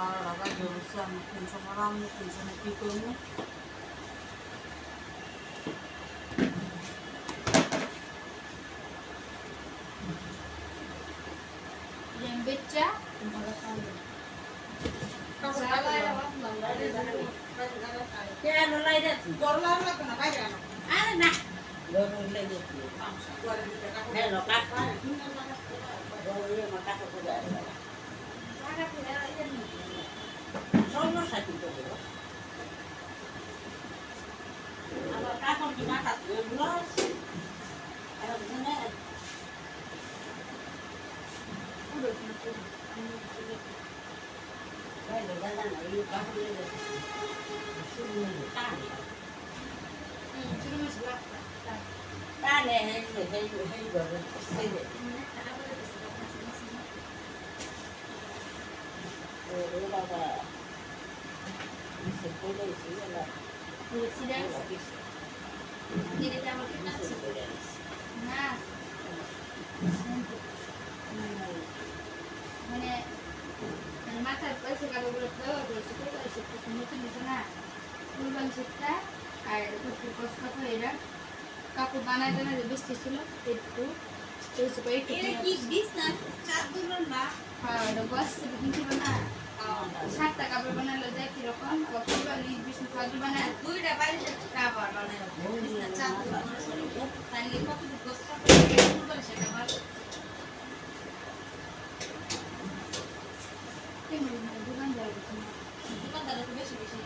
12টা বাজে বসে আমি টেনশন আম্মু টেনশনে কী করবো। বেচ্চা আরে না মানে মাথার পয়সা কালো করে দেওয়া হয়েছে নতুন নিচে না ফুলবান সেটটা আর কষ্ট করে এরা কাপড় বানায় বানায় বেশি ছিল একটু সাতটা কাপড় বানালে যায় কিরকম আবার ফুলবান বিষ্ণু কাজু বানায় দুইটা বাইরে কাপড় বানায় তাহলে কতটুকু কষ্ট করে সেটা ভালো দোকানদার বেশি বেশি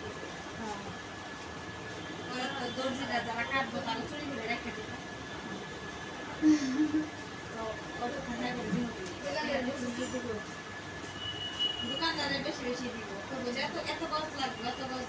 দর্জিরা যারা কাটবো তারা চুরি করে রেখে দিবে দোকানদারের বেশি বেশি দিব এত গজ লাগবে এত গজ